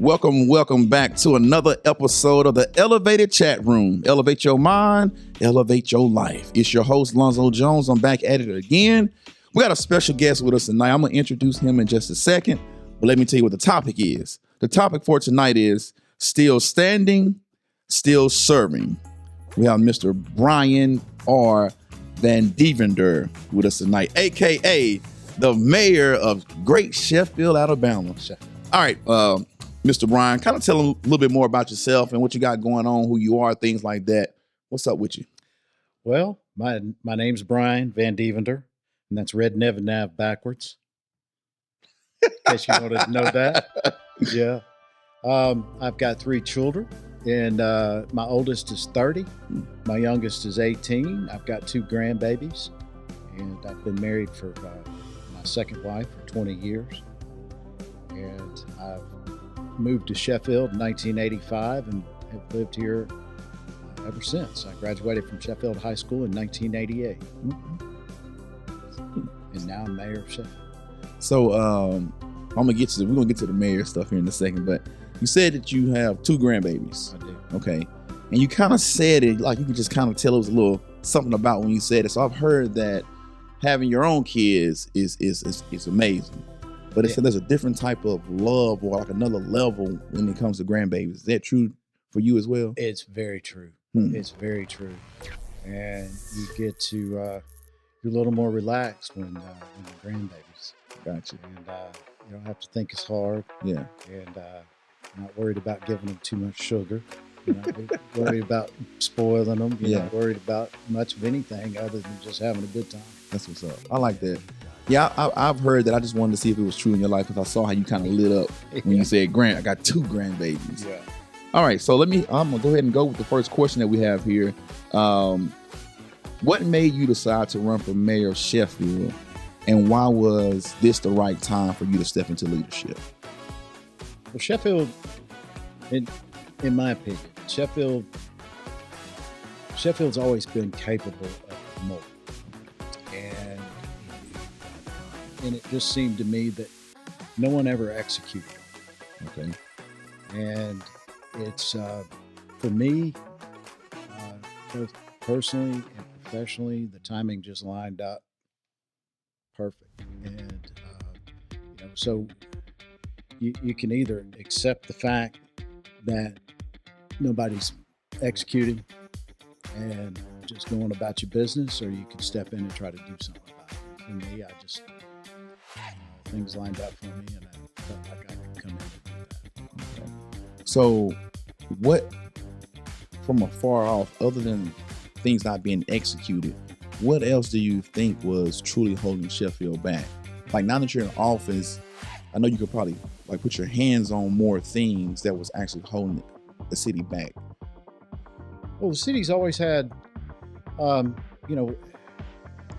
Welcome back to another episode of the Elevated Chat Room. Elevate your mind, elevate your life. It's your host, Lonzo Jones. I'm back at it again. We got a special guest with us tonight. I'm going to introduce him in just a second, but let me tell you what the topic is. The topic for tonight is still standing, still serving. We have Mr. Bryan Van Devender with us tonight, a.k.a. the mayor of Great Sheffield, Alabama. All right, Mr. Bryan, kind of tell them a little bit more about yourself and what you got going on, who you are, things like that. What's up with you? Well, my name's Bryan Van Devender, and that's Red Nav backwards. In case you wanted to know that. Yeah. I've got 3 children, and my oldest is 30. My youngest is 18. I've got 2 grandbabies, and I've been married for my second wife for 20 years. And I've moved to Sheffield in 1985 and have lived here ever since. I graduated from Sheffield High School in 1988. And now I'm mayor of Sheffield. So we're gonna get to the mayor stuff here in a second, but you said that you have 2 grandbabies. I do. Okay. And you kind of said it like you could just kind of tell it was a little something about when you said it. So I've heard that having your own kids is amazing. But it said there's a different type of love or like another level when it comes to grandbabies. Is that true for you as well? It's very true. It's very true. And you get to, you're a little more relaxed when you're grandbabies. Gotcha. And you don't have to think as hard. Yeah. And not worried about giving them too much sugar. You're not worried about spoiling them. You're not worried about much of anything other than just having a good time. That's what's up. I like that. Yeah, I've heard that. I just wanted to see if it was true in your life because I saw how you kind of lit up when you said I got 2 grandbabies. Yeah. All right, so I'm gonna go ahead and go with the first question that we have here. What made you decide to run for mayor of Sheffield, and why was this the right time for you to step into leadership? Well, Sheffield, in my opinion, Sheffield's always been capable of more. And it just seemed to me that no one ever executed. Okay. And it's, for me, both personally and professionally, the timing just lined up perfect. And, so you can either accept the fact that nobody's executing and just going about your business, or you can step in and try to do something about it. For me, things lined up for me, and I felt like I could come in and do that. Okay. So what, from afar off, other than things not being executed, what else do you think was truly holding Sheffield back? Like, now that you're in office, I know you could probably like put your hands on more things that was actually holding the city back. Well, the city's always had,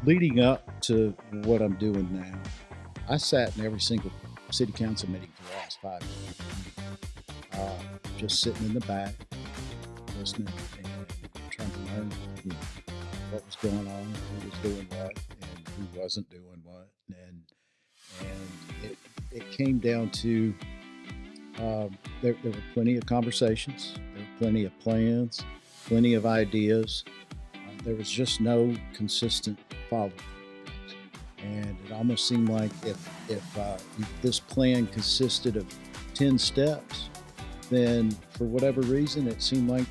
leading up to what I'm doing now, I sat in every single city council meeting for the last 5 years, just sitting in the back, listening and trying to learn what was going on, who was doing what, and who wasn't doing what. And it came down to there were plenty of conversations, there were plenty of plans, plenty of ideas. There was just no consistent follow-up. And it almost seemed like if this plan consisted of 10 steps, then for whatever reason, it seemed like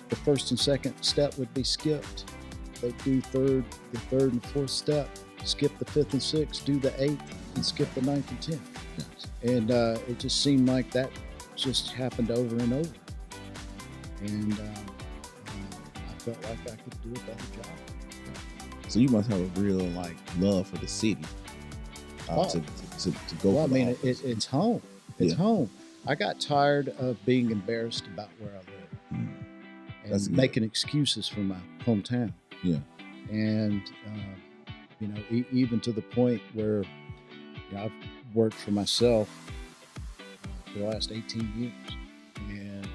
the first and second step would be skipped. They'd do the third and fourth step, skip the 5th and 6th, do the 8th, and skip the 9th and 10th. Yes. And it just seemed like that just happened over and over. And I felt like I could do a better job. So you must have a real love for the city to go. Well, for it's home. It's home. I got tired of being embarrassed about where I live and making excuses for my hometown. Yeah. And even to the point where I've worked for myself for the last 18 years and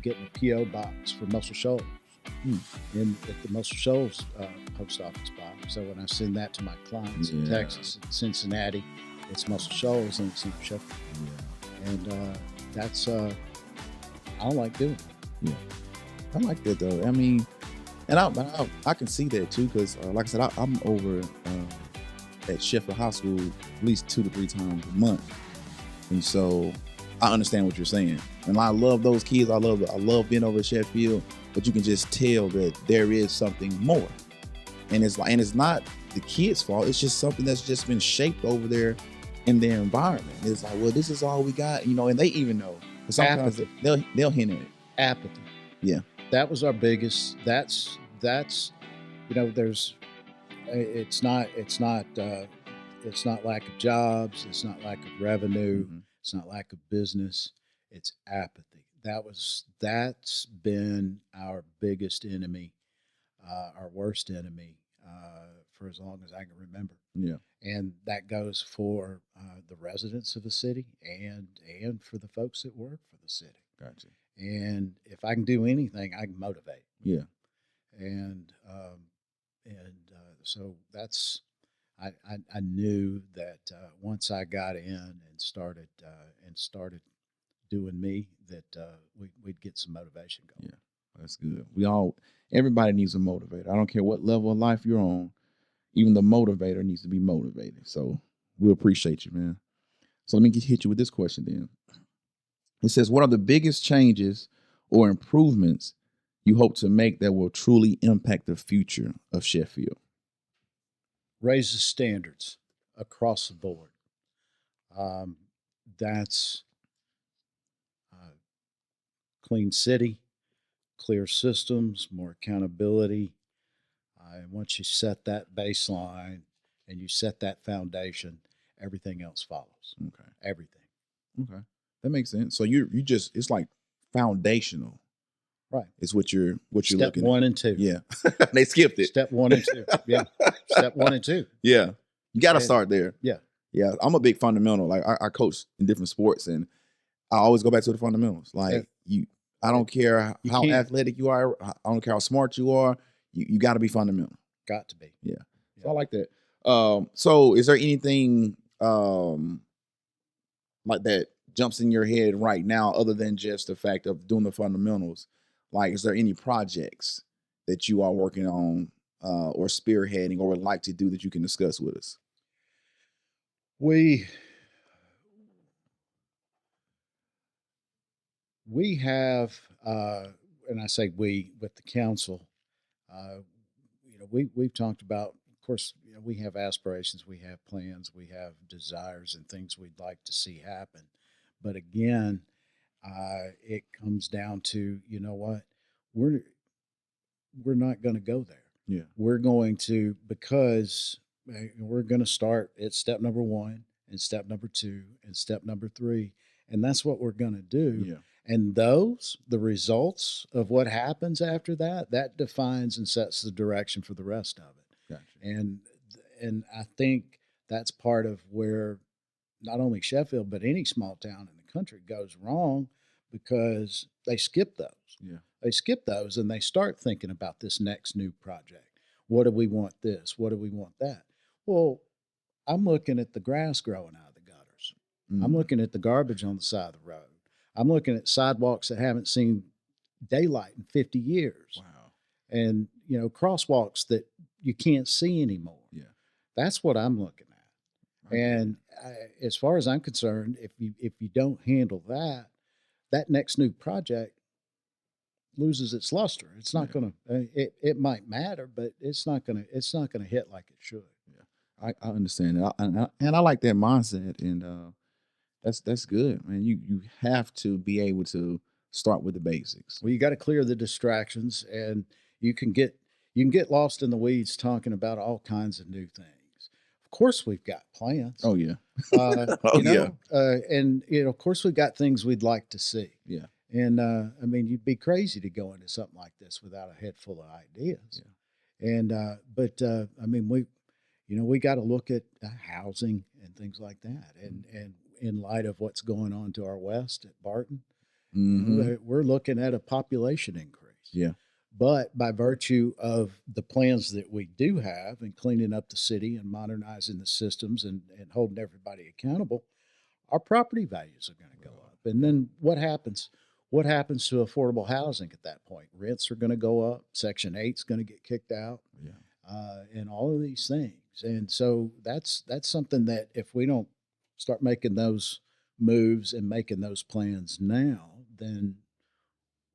getting a P.O. box for Muscle Shoals. At the Muscle Shoals post office box. So when I send that to my clients in Texas, in Cincinnati, it's Muscle Shoals and it's in Sheffield. And that's I don't like doing it. Yeah, I like that though. I mean, and I can see that too because, like I said, I'm over at Sheffield High School at least 2 to 3 times a month, and so I understand what you're saying. And I love those kids. I love being over at Sheffield, but you can just tell that there is something more, and it's not the kids' fault. It's just something that's just been shaped over there in their environment. It's like, well, this is all we got, and they even know. Sometimes they'll hint at it. Apathy. Yeah, that was our biggest. That's there's it's not lack of jobs, it's not lack of revenue, it's not lack of business, it's apathy. That's been our biggest enemy, our worst enemy, for as long as I can remember. Yeah, and that goes for the residents of the city and for the folks that work for the city. gotcha. And if I can do anything, I can motivate. Yeah, And so that's I knew that once I got in and started doing me, that we'd get some motivation going. yeah, that's good. Everybody needs a motivator. I don't care what level of life you're on. Even the motivator needs to be motivated. So we appreciate you, man. So let me hit you with this question then. It says, what are the biggest changes or improvements you hope to make that will truly impact the future of Sheffield? Raise the standards across the board. That's clean city, clear systems, more accountability. And once you set that baseline and you set that foundation, everything else follows. Okay. Everything. Okay. That makes sense. So you just, it's like foundational. Right. Is what you're Step looking one at. and two. Yeah. They skipped it. Step 1 and 2. Yeah. Step 1 and 2. Yeah. You got to start there. Yeah. Yeah. I'm a big fundamental. Like I coach in different sports and I always go back to the fundamentals. Like I don't care how athletic you are. I don't care how smart you are. You got to be fundamental. Got to be. Yeah. So I like that. So is there anything like that jumps in your head right now other than just the fact of doing the fundamentals? Like, is there any projects that you are working on or spearheading or would like to do that you can discuss with us? We have, and I say we, with the council, we've talked about, of course, we have aspirations, we have plans, we have desires and things we'd like to see happen. But again, it comes down to, you know what, we're not going to go there. Yeah. We're going to, because we're going to start at step number 1 and step number 2 and step number 3. And that's what we're going to do. Yeah. And the results of what happens after that defines and sets the direction for the rest of it. Gotcha. And I think that's part of where not only Sheffield, but any small town in the country goes wrong, because they skip those. Yeah. They skip those and they start thinking about this next new project. What do we want this? What do we want that? Well, I'm looking at the grass growing out of the gutters. I'm looking at the garbage on the side of the road. I'm looking at sidewalks that haven't seen daylight in 50 years. Wow. And, crosswalks that you can't see anymore. Yeah. That's what I'm looking at. Right. And as far as I'm concerned, if you don't handle that next new project loses its luster. It's not going to. It might matter, but it's not going to hit like it should. Yeah, I understand that, and I like that mindset, and that's good, man. You have to be able to start with the basics. Well, you got to clear the distractions, and you can get lost in the weeds talking about all kinds of new things. Of course, we've got plans. Oh yeah. And of course, we've got things we'd like to see. Yeah. And I mean, you'd be crazy to go into something like this without a head full of ideas. Yeah. And but I mean, we got to look at housing and things like that. And in light of what's going on to our west at Barton, we're looking at a population increase. Yeah. But by virtue of the plans that we do have and cleaning up the city and modernizing the systems and holding everybody accountable, our property values are going to go up. And then what happens? What happens to affordable housing at that point? Rents are going to go up. Section 8 is going to get kicked out, Yeah. and all of these things. And so that's something that if we don't start making those moves and making those plans now, then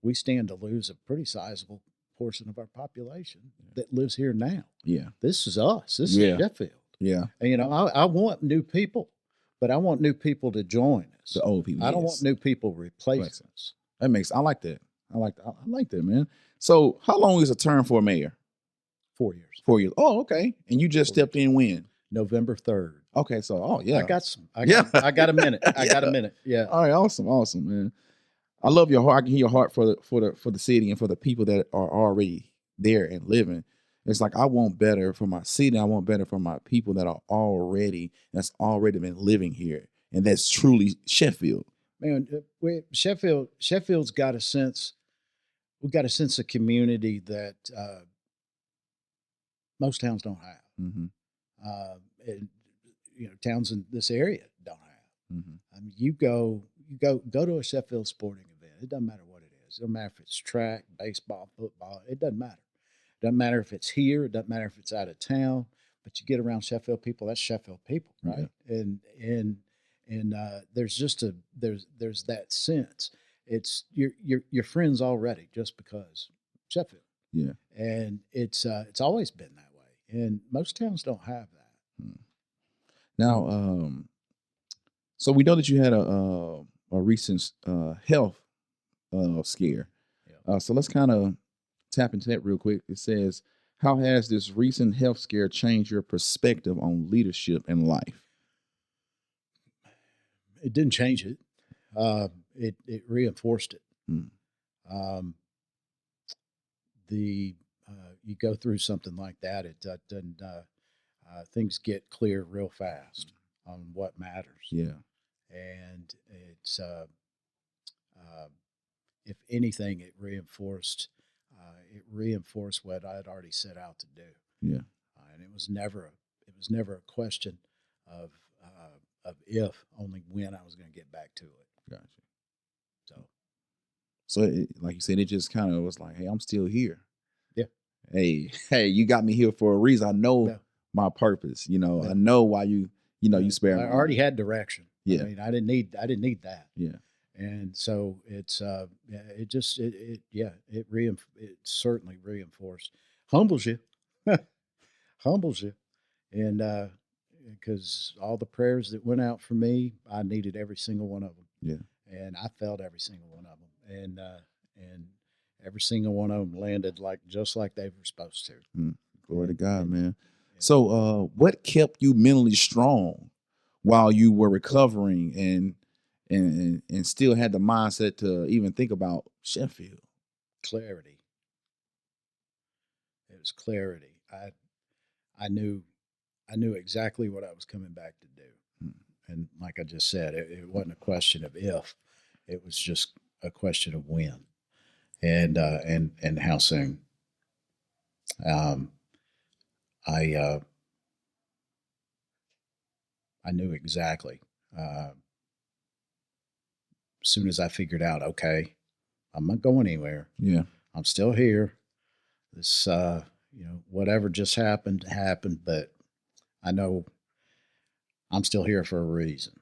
we stand to lose a pretty sizable portion of our population that lives here now. Yeah. This is us. This Yeah. is Sheffield. Yeah. And, you know, I want new people, but I want new people to join us. The old people. I don't want new people replacing us. I like that. I like that, man. So how long is a term for a mayor? 4 years. 4 years. Oh, okay. And you just stepped in when? November 3rd. Okay, so yeah. I got a minute. I got a minute. Yeah. All right, awesome, man. I love your heart. I can hear your heart for the city and for the people that are already there and living. It's like I want better for my city. I want better for my people that's already been living here, and that's truly Sheffield. Man, Sheffield's got a sense. We've got a sense of community that most towns don't have. Mm-hmm. And, you know, towns in this area don't have. Mm-hmm. I mean, you go to a Sheffield sporting event. It doesn't matter what it is. It doesn't matter if it's track, baseball, football. It doesn't matter. It doesn't matter if it's here. It doesn't matter if it's out of town. But you get around Sheffield people. That's Sheffield people, right? Yeah. And there's just there's that sense. It's you're friends already just because Sheffield. Yeah. And it's always been that way. And most towns don't have that. Now, so we know that you had a recent health scare. Yeah. So let's kind of tap into that real quick. It says, how has this recent health scare changed your perspective on leadership and life? It didn't change it. It reinforced it. You go through something like that, it doesn't. Things get clear real fast on what matters. Yeah, and it's if anything, it reinforced what I had already set out to do. Yeah, and it was never a question of if, only when I was going to get back to it. Gotcha. So like you said, it just kind of was like, hey, I'm still here. Yeah. Hey, you got me here for a reason. I know my purpose. You know, I know why you spared me. I already had direction. Yeah. I mean, I didn't need that. Yeah. And so it's it certainly reinforced, humbles you, and because all the prayers that went out for me, I needed every single one of them. Yeah. And I felt every single one of them, and every single one of them landed just like they were supposed to. Glory to God, man. Yeah. So, what kept you mentally strong while you were recovering and still had the mindset to even think about Sheffield? Clarity. It was clarity. I knew exactly what I was coming back to do. And like I just said, it wasn't a question of if, it was just a question of when and how soon. I knew exactly. As soon as I figured out, okay, I'm not going anywhere. Yeah, I'm still here. This, whatever just happened, but I know I'm still here for a reason,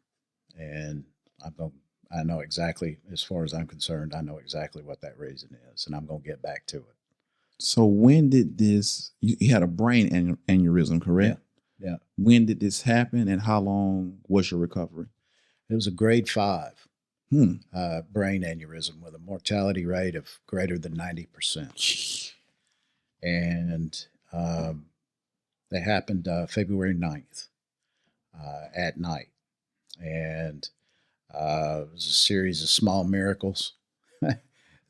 and I know exactly, as far as I'm concerned, I know exactly what that reason is, and I'm going to get back to it. So when did this? You had a brain aneurysm, correct? Yeah. When did this happen, and how long was your recovery? It was a grade 5 brain aneurysm with a mortality rate of greater than 90%. And they happened February 9th at night. And it was a series of small miracles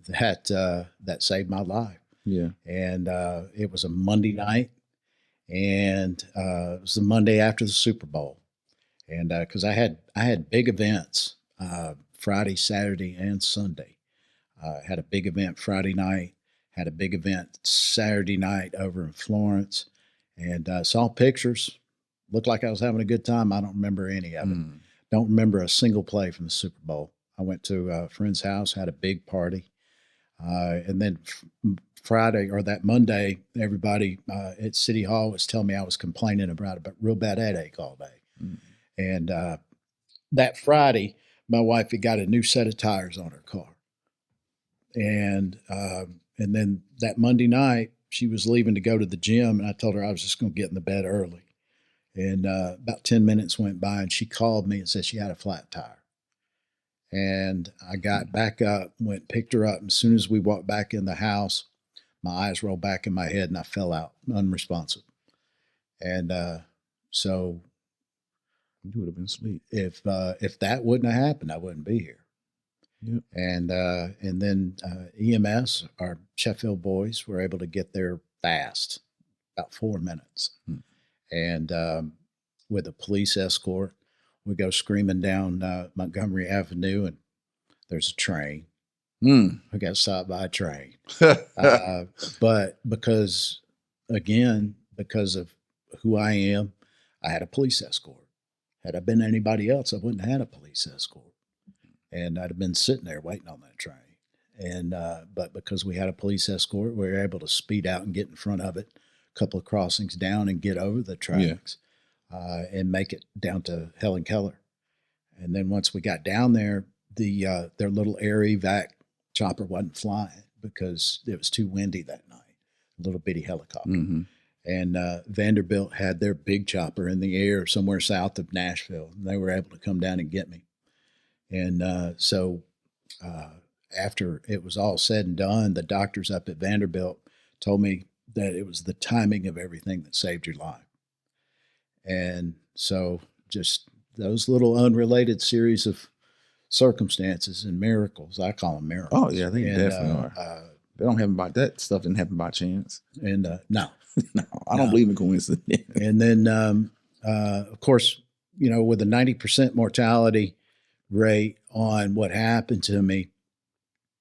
that saved my life. Yeah. And it was a Monday night, and it was the Monday after the Super Bowl. And because I had big events Friday, Saturday, and Sunday. Had a big event Friday night, had a big event Saturday night over in Florence, and saw pictures. Looked like I was having a good time. I don't remember any of it. Don't remember a single play from the Super Bowl. I went to a friend's house, had a big party. And then Friday or that Monday, everybody at City Hall was telling me I was complaining about a real bad headache all day. Mm. And that Friday, my wife had got a new set of tires on her car. And then that Monday night, she was leaving to go to the gym, and I told her I was just going to get in the bed early. And about 10 minutes went by, and she called me and said she had a flat tire. And I got back up, picked her up. And as soon as we walked back in the house, my eyes rolled back in my head, and I fell out unresponsive. And so you would have been asleep. If that wouldn't have happened, I wouldn't be here. Yep. And then EMS, our Sheffield boys, were able to get there fast, about 4 minutes. And with a police escort, we go screaming down Montgomery Avenue, and there's a train. We got stopped by a train. But because of who I am, I had a police escort. Had I been anybody else, I wouldn't have had a police escort. And I'd have been sitting there waiting on that train. And but because we had a police escort, we were able to speed out and get in front of it, a couple of crossings down, and get over the tracks, and make it down to Helen Keller. And then once we got down there, their little air evac chopper wasn't flying because it was too windy that night. A little bitty helicopter. Mm-hmm. And Vanderbilt had their big chopper in the air somewhere south of Nashville, and they were able to come down and get me. And so after it was all said and done, the doctors up at Vanderbilt told me that it was the timing of everything that saved your life. And so just those little unrelated series of circumstances and miracles, I call them miracles. Oh, yeah, they definitely are. They don't happen by that stuff didn't happen by chance. And no, I don't believe in coincidence. And then, of course, with a 90% mortality rate on what happened to me,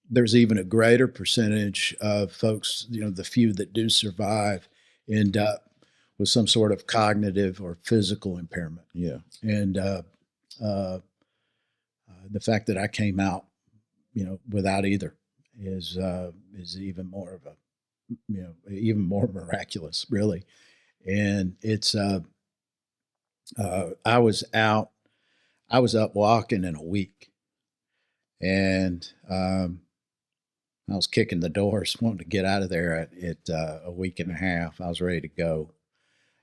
there's even a greater percentage of folks, the few that do survive end up with some sort of cognitive or physical impairment. Yeah. And the fact that I came out, without either is even more of even more miraculous, really. And it's I was up walking in a week, and I was kicking the doors, wanting to get out of there at a week and a half. I was ready to go,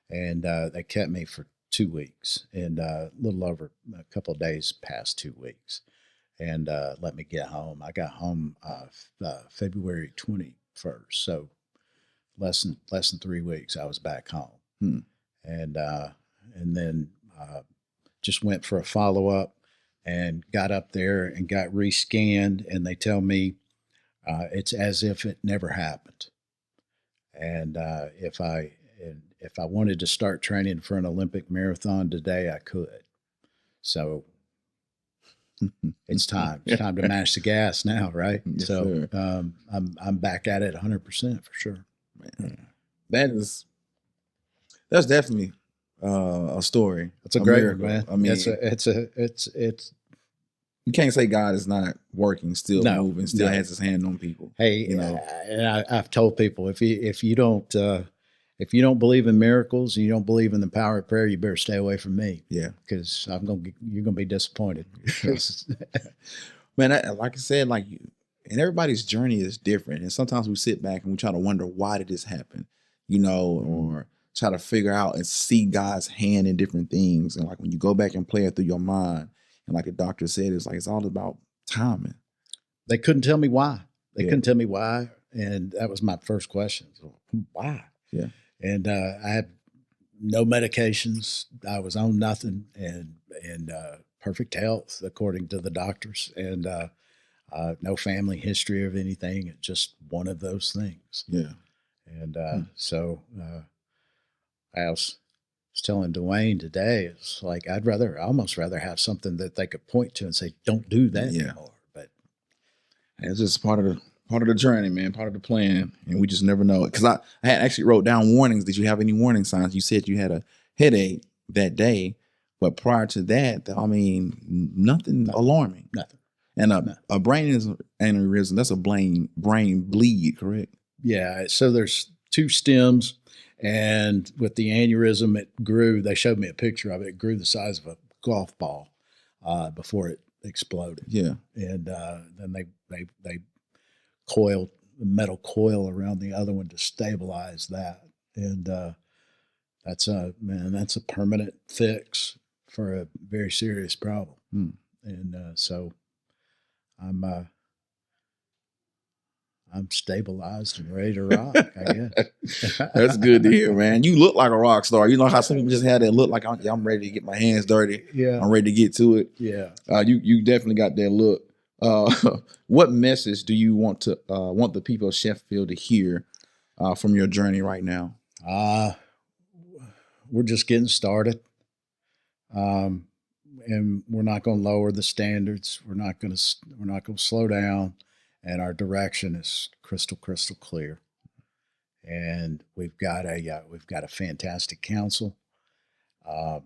and they kept me for 2 weeks, and a little over a couple of days past 2 weeks, and let me get home. I got home February 21st, so less than 3 weeks. I was back home, and then just went for a follow-up and got up there and got rescanned, and they tell me it's as if it never happened. And if I wanted to start training for an Olympic marathon today, I could. So it's time. It's time to mash the gas now, right? Yes, so I'm back at it 100% for sure. Man, that's definitely a story. It's a great miracle. One, man. I mean, it's. You can't say God is not working, still moving, still has His hand on people. Hey, and I've told people if you don't believe in miracles and you don't believe in the power of prayer, you better stay away from me. Yeah, because you're gonna be disappointed. Man, like I said, and everybody's journey is different, and sometimes we sit back and we try to wonder why did this happen, or try to figure out and see God's hand in different things, and like when you go back and play it through your mind. And like the doctor said, it's all about timing. They couldn't tell me why. Couldn't tell me why. And that was my first question. So, why? Yeah. And I had no medications. I was on nothing and perfect health, according to the doctors. And no family history of anything. It's just one of those things. Yeah. And so I was telling Dwayne today, it's like I'd almost rather have something that they could point to and say, "Don't do that anymore." But it's just part of the journey, man, part of the plan, and we just never know it. Because I had actually wrote down warnings. Did you have any warning signs? You said you had a headache that day, but prior to that, I mean, nothing alarming. Nothing. And a brain aneurysm, that's a brain bleed, correct? Yeah. So there's two stems, and with the aneurysm, it grew. They showed me a picture of it. It grew the size of a golf ball before it exploded. Yeah. And then they coiled a metal coil around the other one to stabilize that. And that's a permanent fix for a very serious problem. And so I'm stabilized and ready to rock, I guess. That's good to hear, man. You look like a rock star. You know how some people just had that look like I'm ready to get my hands dirty. Yeah. I'm ready to get to it. Yeah. You definitely got that look. What message do you want the people of Sheffield to hear from your journey right now? We're just getting started. And we're not going to lower the standards. We're not going to slow down, and our direction is crystal clear. And we've got a fantastic council. Got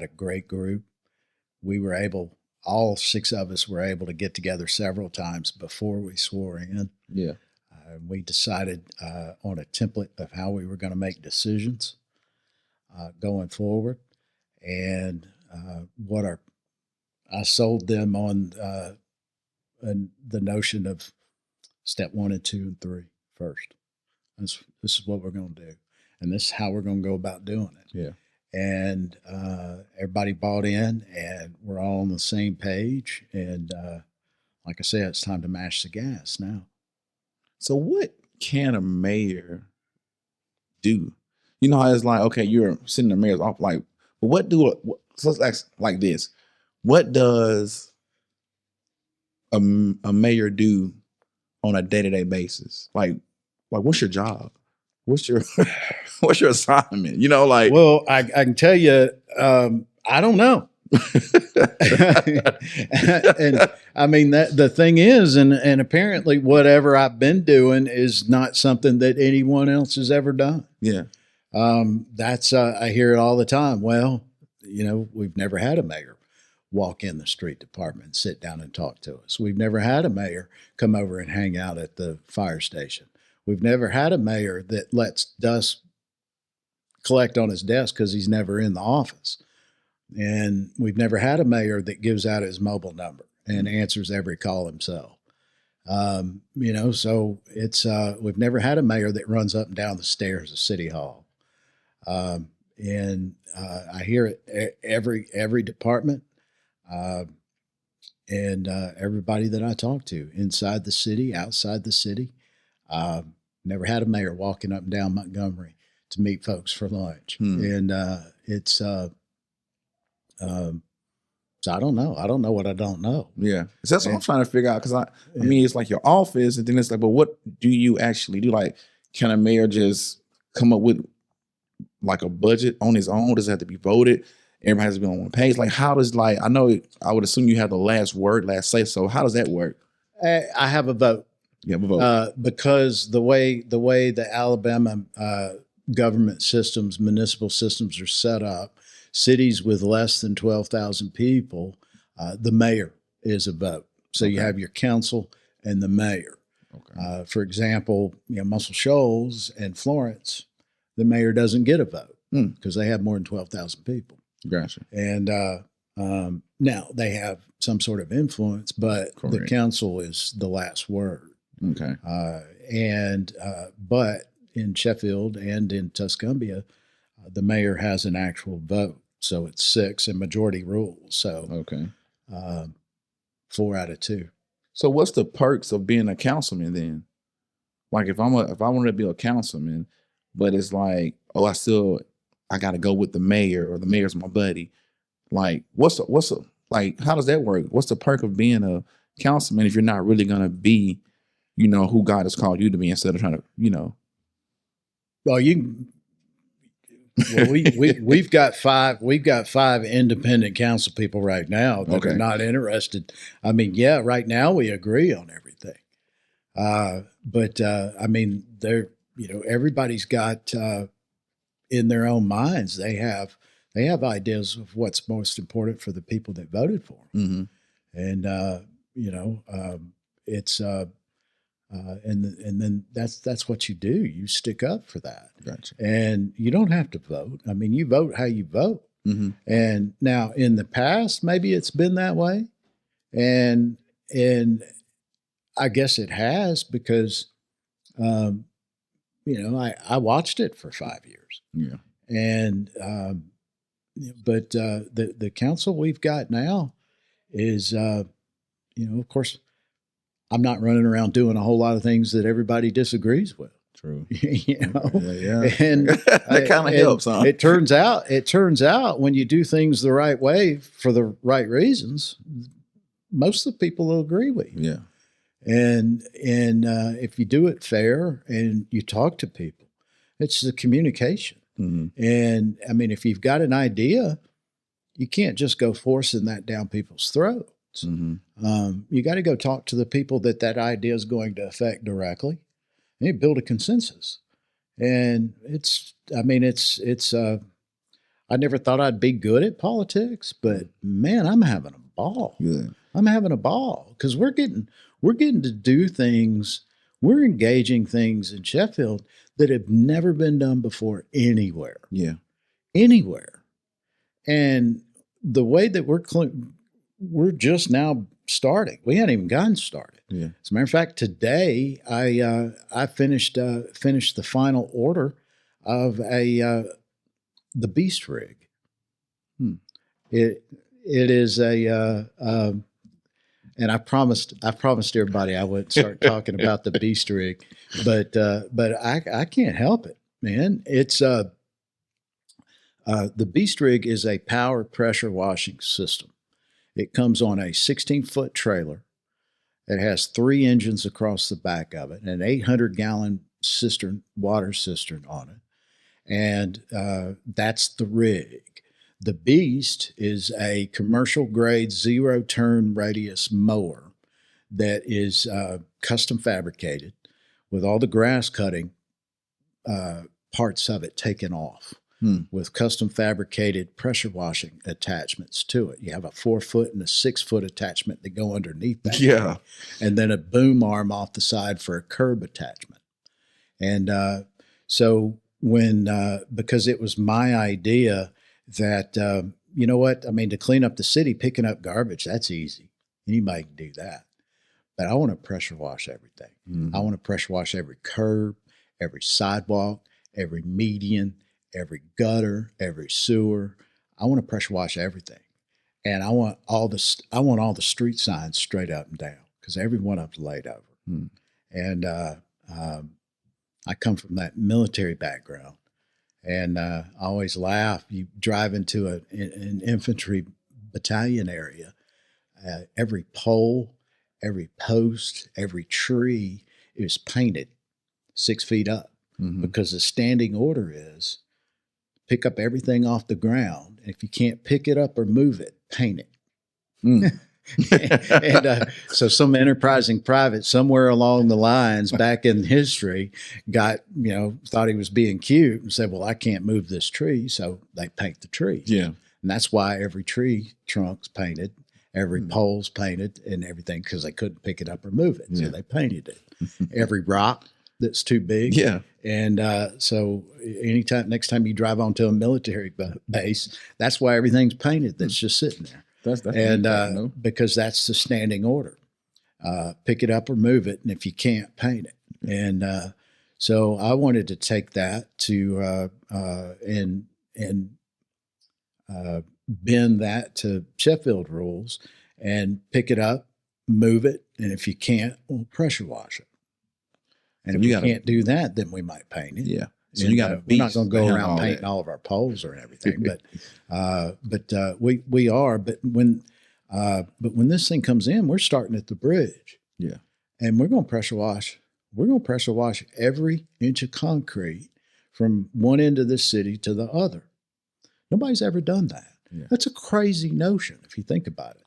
a great group. All six of us were able to get together several times before we swore in. Yeah. We decided on a template of how we were going to make decisions going forward. And I sold them on the notion of step 1 and 2 and 3 first. This is what we're going to do, and this is how we're going to go about doing it. Yeah. And everybody bought in, and we're all on the same page. And like I said, it's time to mash the gas now. So what can a mayor do? You know how it's like, okay, you're sitting in the mayor's office, like, so let's ask like this. What does a mayor do on a day-to-day basis? Like what's your job? What's your assignment? You know, like, well, I can tell you, I don't know. And I mean, that the thing is, and apparently whatever I've been doing is not something that anyone else has ever done. Yeah. That's I hear it all the time. Well, we've never had a mayor walk in the street department, sit down and talk to us. We've never had a mayor come over and hang out at the fire station. We've never had a mayor that lets dust collect on his desk because he's never in the office. And we've never had a mayor that gives out his mobile number and answers every call himself. So it's we've never had a mayor that runs up and down the stairs of City Hall. And I hear it every department and everybody that I talk to inside the city, outside the city. Never had a mayor walking up and down Montgomery to meet folks for lunch. And it's so I don't know. I don't know what I don't know. Yeah. So that's what I'm trying to figure out. Because I mean, it's like your office, and then it's like, but what do you actually do? Like, can a mayor just come up with like a budget on his own? Does it have to be voted? Everybody has to be on one page. Like, how does I know I would assume you have the last word, last say. So how does that work? I have a vote. You have a vote. Because the way the Alabama government systems, municipal systems are set up, cities with less than 12,000 people, the mayor is a vote. So you have your council and the mayor. Okay. For example, Muscle Shoals and Florence, the mayor doesn't get a vote because they have more than 12,000 people. Gotcha. And now they have some sort of influence, but the council is the last word. Okay. But in Sheffield and in Tuscumbia, the mayor has an actual vote. So it's 6 and majority rules. So 4 out of 2. So what's the perks of being a councilman then? Like if I wanted to be a councilman, but it's like, I got to go with the mayor, or the mayor's my buddy. Like like, how does that work? What's the perk of being a councilman if you're not really going to be, who God has called you to be, instead of trying to, Well, we've got 5 independent council people right now that are not interested. I mean, right now we agree on everything. But I mean, they're, everybody's got in their own minds, they have ideas of what's most important for the people that voted for them. and it's and then that's what you do. You stick up for that, Gotcha. and you don't have to vote. I mean, you vote how you vote. Mm-hmm. And now, in the past, maybe it's been that way, and I guess it has because, I watched it for 5 years, Yeah. and but the council we've got now is, of course, I'm not running around doing a whole lot of things that everybody disagrees with. True. Yeah. And that kind of helps, huh? It turns out when you do things the right way for the right reasons, most of the people will agree with you. Yeah. And if you do it fair and you talk to people, it's the communication. Mm-hmm. And I mean, if you've got an idea, you can't just go forcing that down people's throats. Mm-hmm. You got to go talk to the people that idea is going to affect directly. And you build a consensus. And I never thought I'd be good at politics, but man, I'm having a ball. Good. I'm having a ball because we're getting to do things. We're engaging things in Sheffield that have never been done before anywhere. Yeah. Anywhere. And the way that we're just now starting. We hadn't even gotten started. Yeah. As a matter of fact, today I finished the final order of the Beast Rig. It is and I promised everybody I wouldn't start talking about the Beast Rig, but I can't help it, man. It's the Beast Rig is a power pressure washing system. It comes on a 16-foot trailer. It has 3 engines across the back of it, and an 800-gallon water cistern on it. And that's the rig. The Beast is a commercial-grade zero-turn radius mower that is custom fabricated with all the grass cutting parts of it taken off. With custom fabricated pressure washing attachments to it. You have a 4-foot and a 6-foot attachment that go underneath that. Yeah. And then a boom arm off the side for a curb attachment. And so because it was my idea that, to clean up the city, picking up garbage, that's easy. Anybody can do that. But I want to pressure wash everything. Mm-hmm. I want to pressure wash every curb, every sidewalk, every median, every gutter, every sewer. I want to pressure wash everything. And I want all the street signs straight up and down because every one of them laid over. And I come from that military background. And I always laugh. You drive into an infantry battalion area, every pole, every post, every tree is painted 6 feet up because the standing order is pick up everything off the ground. And if you can't pick it up or move it, paint it. And so some enterprising private somewhere along the lines back in history thought he was being cute and said, well, I can't move this tree. So they paint the tree. Yeah. And that's why every tree trunk's painted, every pole's painted and everything because they couldn't pick it up or move it. So they painted it. Every rock that's too big. Yeah. And so next time you drive onto a military base, that's why everything's painted that's just sitting there. Because that's the standing order. Pick it up or move it, and if you can't, paint it. And so I wanted to take that to and bend that to Sheffield rules and pick it up, move it, and if you can't, we'll pressure wash it. And if you can't do that, then we might paint it. Yeah. So we're not going to go around painting all of our poles or everything, but we are. But when this thing comes in, we're starting at the bridge. Yeah. And we're going to pressure wash. We're going to pressure wash every inch of concrete from one end of the city to the other. Nobody's ever done that. Yeah. That's a crazy notion if you think about it.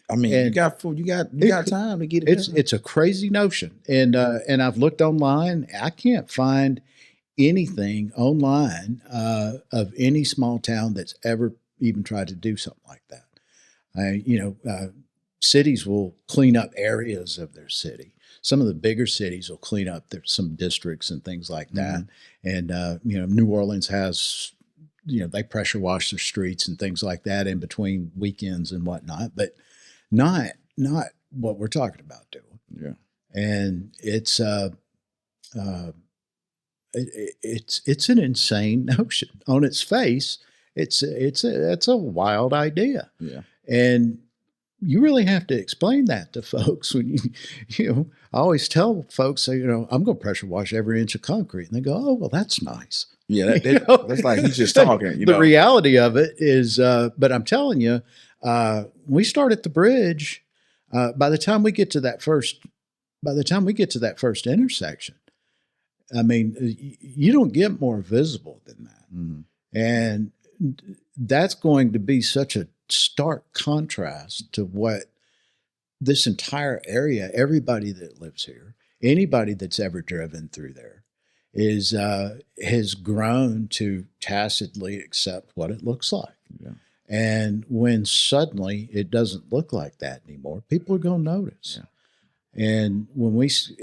I mean, you got time to get it done. It's a crazy notion. And I've looked online. I can't find anything online of any small town that's ever even tried to do something like that. cities will clean up areas of their city. Some of the bigger cities will clean up some districts and things like that. And New Orleans has, they pressure wash their streets and things like that in between weekends and whatnot, but not what we're talking about doing. Yeah. And it's it's an insane notion on its face. It's a wild idea. Yeah. And you really have to explain that to folks when I always tell folks, I'm going to pressure wash every inch of concrete. And they go, oh, well, that's nice. Yeah. That's like he's just talking, The reality of it is, but I'm telling you, we start at the bridge. By the time we get to that first intersection, I mean, you don't get more visible than that. Mm-hmm. And that's going to be such a stark contrast to what this entire area, everybody that lives here, anybody that's ever driven through there, has grown to tacitly accept what it looks like. Yeah. And when suddenly it doesn't look like that anymore, people are going to notice. Yeah. And when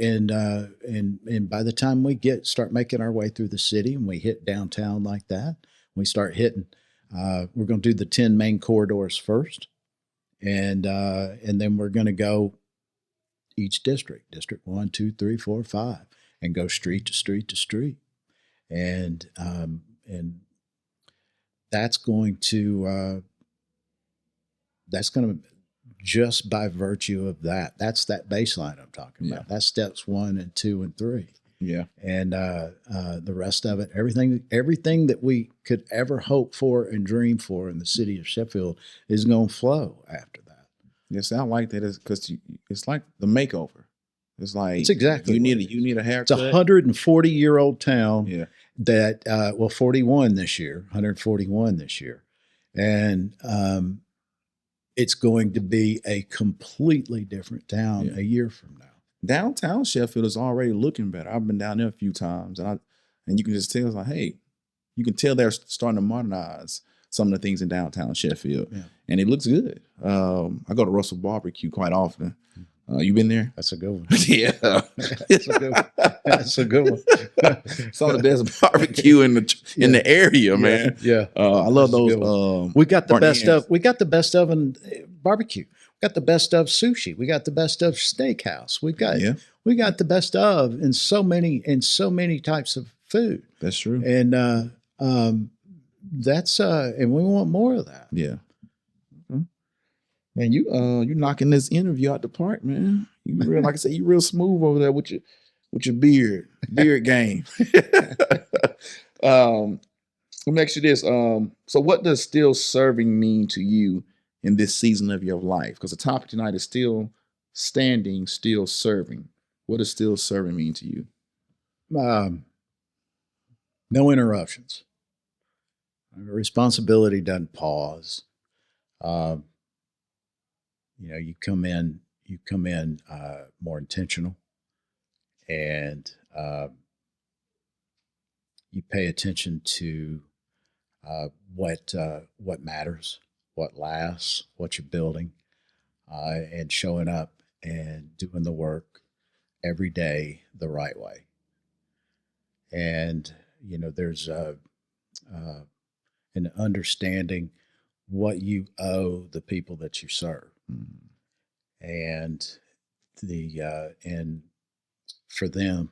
and by the time we start making our way through the city and we hit downtown like that, we start hitting. We're going to do the 10 main corridors first, and then we're going to go each district 1, 2, 3, 4, 5, and go street to street to street, and that's going to just by virtue of that's that baseline I'm talking about. That's steps 1 and 2 and 3. Yeah. And the rest of it, everything that we could ever hope for and dream for in the city of Sheffield is going to flow after that. Yes, I like that because it's like the makeover. It's like it's exactly you need a haircut. It's a 140-year-old town. Yeah. That 141 this year, and it's going to be a completely different town a year from now. Downtown Sheffield is already looking better. I've been down there a few times, and you can just tell, it's like, hey, you can tell they're starting to modernize some of the things in downtown Sheffield, and it looks good. I go to Russell Barbecue quite often. You been there? That's a good one. Yeah, that's a good one. That's a good one. Some of the best barbecue in the area, man. Yeah, I love those. We got the best of. We got the best of in barbecue. We got the best of sushi. We got the best of steakhouse. We got the best of in so many types of food. That's true. And that's and we want more of that. Yeah. Man, you knocking this interview out the park, man. You real, like I said, you real smooth over there with your beard game. Let me ask you this. So what does still serving mean to you in this season of your life? Because the topic tonight is still standing, still serving. What does still serving mean to you? No interruptions. Responsibility doesn't pause. You come in more intentional, and you pay attention to what matters, what lasts, what you're building, and showing up and doing the work every day the right way. And there's an understanding what you owe the people that you serve. Mm-hmm. And and for them,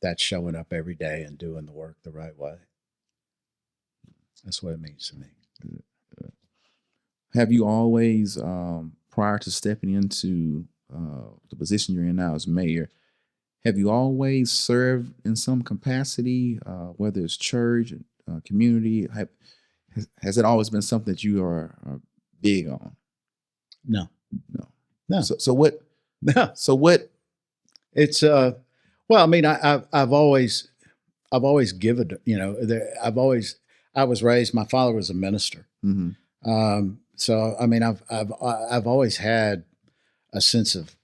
that's showing up every day and doing the work the right way. That's what it means to me. Good. Have you always, prior to stepping into the position you're in now as mayor, have you always served in some capacity, whether it's church, community? Has it always been something that you are big on? No. So what? No. So what? It's well, I mean, I've always given. I was raised. My father was a minister. Mm-hmm. So I mean, I've always had a sense of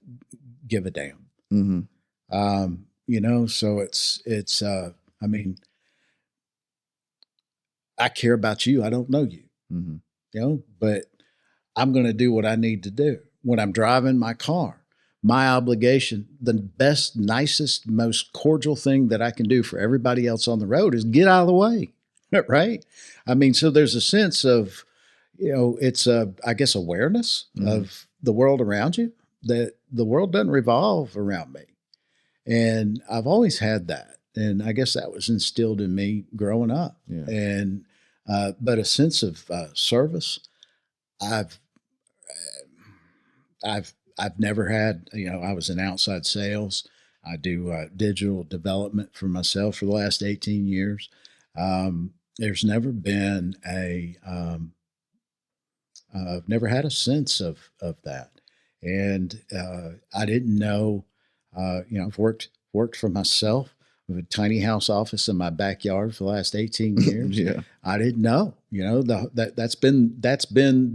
give a damn. Mm-hmm. So it's. I mean, I care about you. I don't know you. Mm-hmm. But I'm going to do what I need to do. when I'm driving my car, my obligation, the best, nicest, most cordial thing that I can do for everybody else on the road is get out of the way, right? I mean, so there's a sense of, it's I guess, awareness of the world around you, that the world doesn't revolve around me. And I've always had that. And I guess that was instilled in me growing up. Yeah. And, but a sense of service, I've never had. I was in outside sales. I do digital development for myself for the last 18 years. There's never been I've never had a sense of that. And I didn't know, I've worked for myself with a tiny house office in my backyard for the last 18 years. Yeah. I didn't know, that's been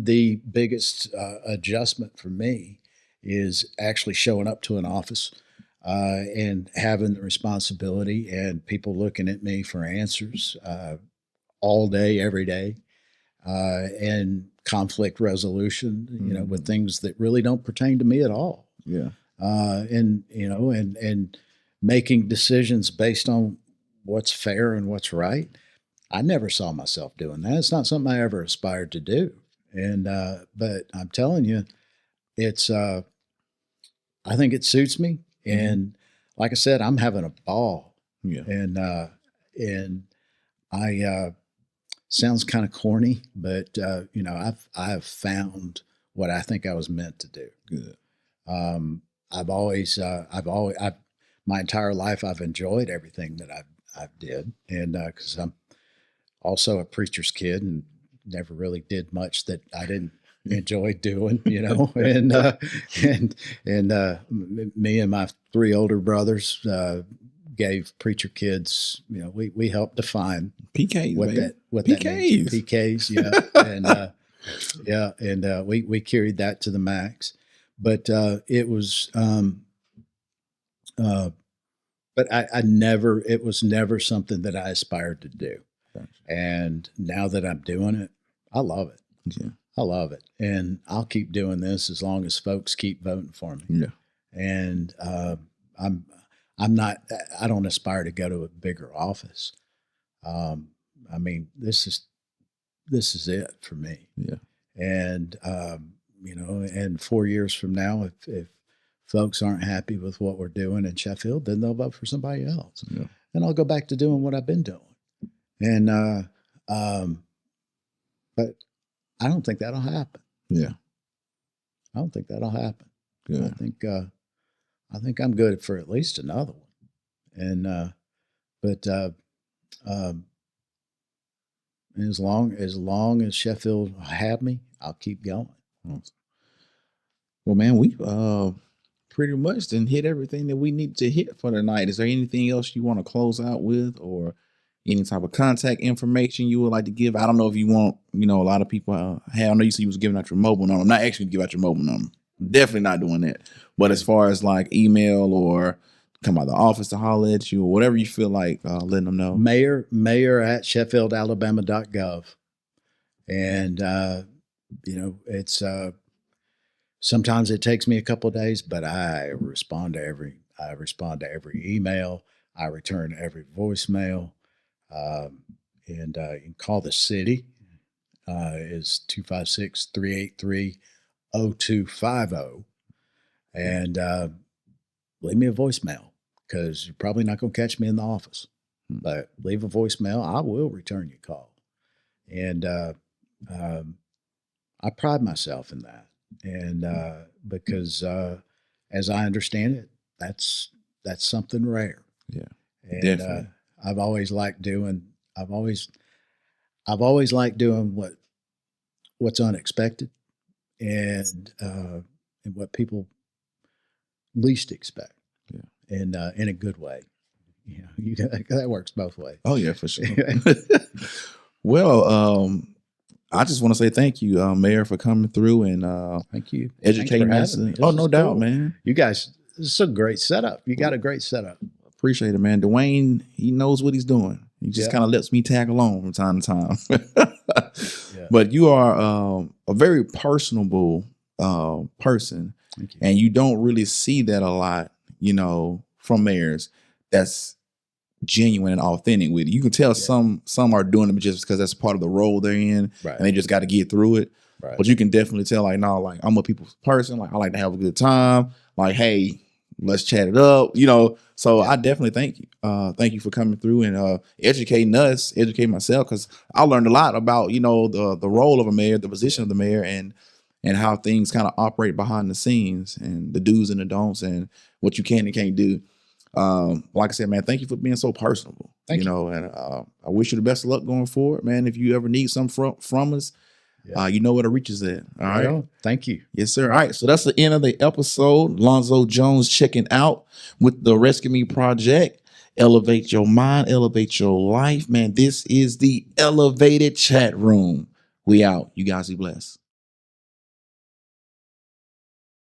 the biggest adjustment for me, is actually showing up to an office and having the responsibility and people looking at me for answers all day, every day, and conflict resolution, with things that really don't pertain to me at all. Yeah. And making decisions based on what's fair and what's right. I never saw myself doing that. It's not something I ever aspired to do. And, but I'm telling you, it's, I think it suits me. And like I said, I'm having a ball. Yeah. And I, sounds kind of corny, but, I've found what I think I was meant to do. Good. My entire life, I've enjoyed everything that I've did. And, cause I'm also a preacher's kid and never really did much that I didn't enjoy doing, and me and my three older brothers, gave preacher kids, we helped define PKs, what baby. that PKs. means. PKs. Yeah. And we carried that to the max, but it was, but it was never something that I aspired to do. Gotcha. And now that I'm doing it, I love it. Yeah. I love it. And I'll keep doing this as long as folks keep voting for me. Yeah. And I don't aspire to go to a bigger office. I mean, this is it for me. Yeah. And, and 4 years from now, if folks aren't happy with what we're doing in Sheffield, then they'll vote for somebody else. Yeah. And I'll go back to doing what I've been doing. And, but I don't think that'll happen. Yeah. I don't think that'll happen. Good. I think I'm good for at least another one. And, but, as long as Sheffield have me, I'll keep going. Awesome. Well, man, we pretty much done hit everything that we need to hit for tonight. Is there anything else you want to close out with, or any type of contact information you would like to give? I don't know if you want, a lot of people I know you said you was giving out your mobile number. I'm not actually give out your mobile number. Definitely not doing that. But as far as like email or come by the office to holler at you or whatever you feel like letting them know. Mayor at sheffieldalabama.gov. And, it's, sometimes it takes me a couple of days, but I respond to every email. I return every voicemail. And you can call the city, is 256-383-0250. And leave me a voicemail, because you're probably not going to catch me in the office. But leave a voicemail. I will return your call. And I pride myself in that. And because as I understand it, that's something rare. Yeah, and definitely. I've always liked doing what's unexpected and what people least expect. Yeah. And in a good way. That works both ways. Oh yeah, for sure. Well, I just want to say thank you, Mayor, for coming through and thank you. educating us. Oh, no doubt, man. You guys, this is a great setup. You got a great setup. Appreciate it, man. Dwayne, he knows what he's doing. He just kind of lets me tag along from time to time. But you are a very personable person. Thank you. And you don't really see that a lot, from mayors that's genuine and authentic with it. You can tell some are doing it just because that's part of the role they're in, Right. and they just got to get through it. Right. But you can definitely tell, like, no, like, I'm a people's person. Like, I like to have a good time. Like, hey, let's chat it up. So I definitely thank you. Thank you for coming through and educating myself, because I learned a lot about the role of a mayor, the position of the mayor, and how things kind of operate behind the scenes, and the do's and the don'ts, and what you can and can't do. Like I said, man, thank you for being so personable. Thank you. And I wish you the best of luck going forward, man. If you ever need something from us, you know where to reach us at. All right. On. Thank you. Yes, sir. All right. So that's the end of the episode. Lonzo Jones checking out with the Rescue Me Project. Elevate your mind, elevate your life. Man, this is the Elevated Chat Room. We out. You guys be blessed.